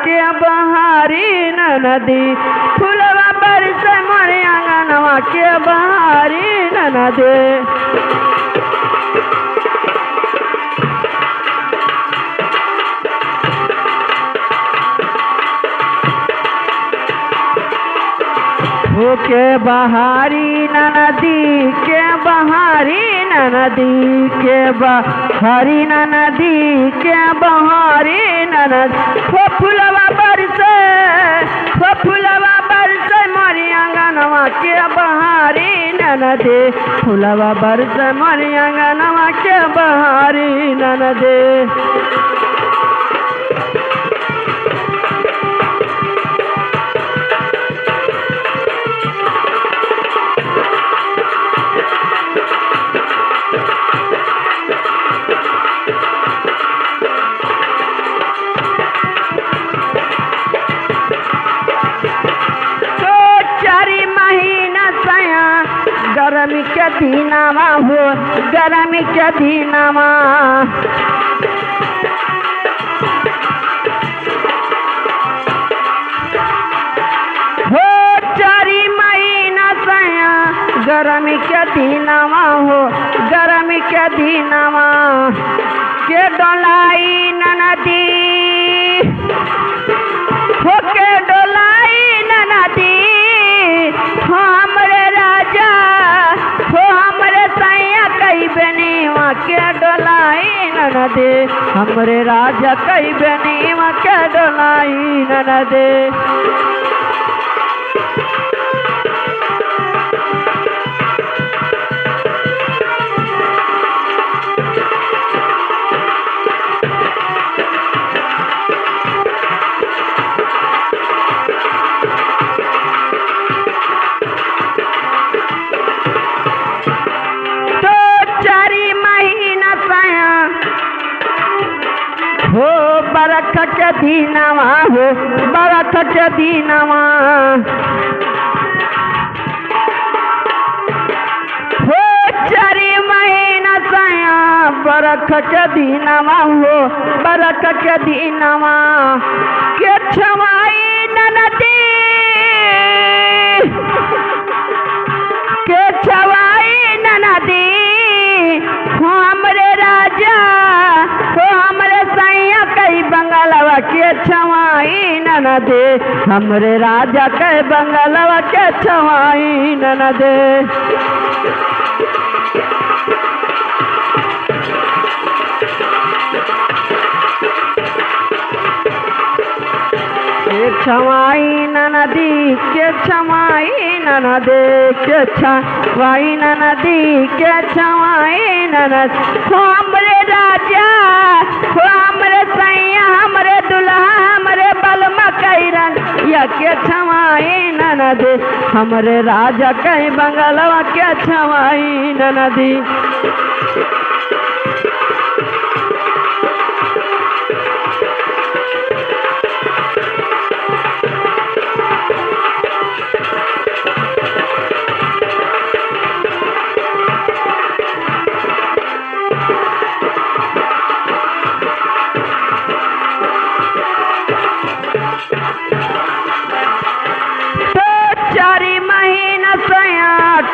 के बहारी नदी फुलवा बरस मोरे आंगनवा के बहारी नदी के बहारी नदी के बहारी नदी के बहारी नदी के बहारी नदी वो फुलवा बरसे मोरी आंगनवा के बहारी नदी फुलवा बरसे मोरी आंगनवा के बहारी नदी गरमी के दीनामा हो गरमी के दीनामा हो 4 महीना सया गरमी के दीनामा हो गरमी के दीनामा के डोलाई नदी हो के डोलाई नदी हमरे राजा हो हमरे सैया कई बनीवा के डोलाई नदी हमरे राजा कई बनीवा के डोलाई नदी हो बरख के दीनावा हो बरख के दीनावा हो 4 महीना सया बरख के दीनावा हो बरख के दीनावा के छवाई नदी के छवाई नदी हमरे राजा हो हमरे सैया कई बंगालवा के छवाई नदी हमरे राजा कई बंगालवा के छवाई नदी के छवाई नदी के छवाई नदी के छवाई नदी के छवाई नदी हमरे राजा हो हमरे सैया हमरे दुल्हा हमरे बलमा कैरन या के छवाई नदी हमरे राजा कई बंगलवा के छवाई नदी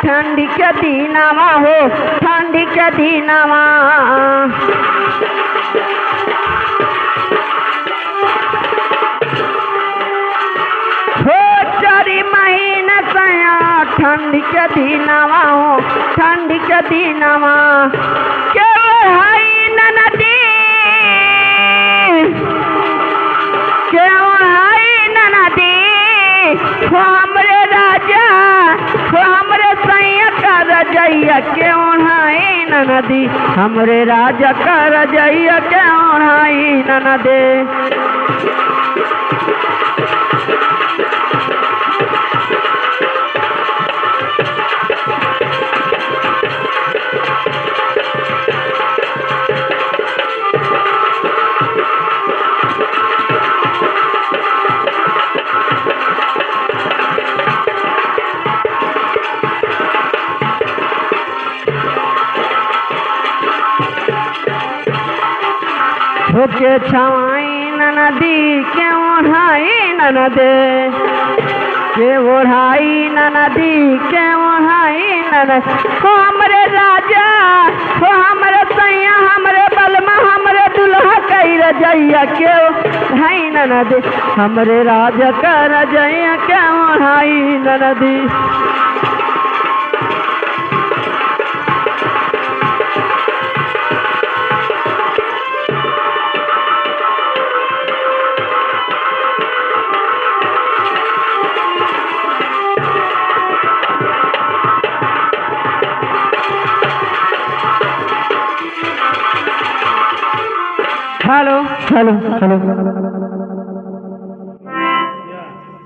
ठंडी के दीनावा हो ठंडी के दीनावा हो 4 महीना सया ठंडी के दीनावा हो ठंडी के दीनावा के हाई नदी के हाई नदी हो हमरे राजा हो हमरे सैया का रजैया के ओढ़ाई नदी हमरे राजा का रजैया के ओढ़ाई नदी के छवाई ननदी के ओढ़ाई ननदे के ओढ़ाई ननदी के ओढ़ाई ननद हो हमरे राजा हो हमरे सैया हमरे बलमा हमरे दुल्हा कई रजैया के ओढ़ाई ननदी हमरे राजा का रजैया के ओढ़ाई ननदी। Hello hello hello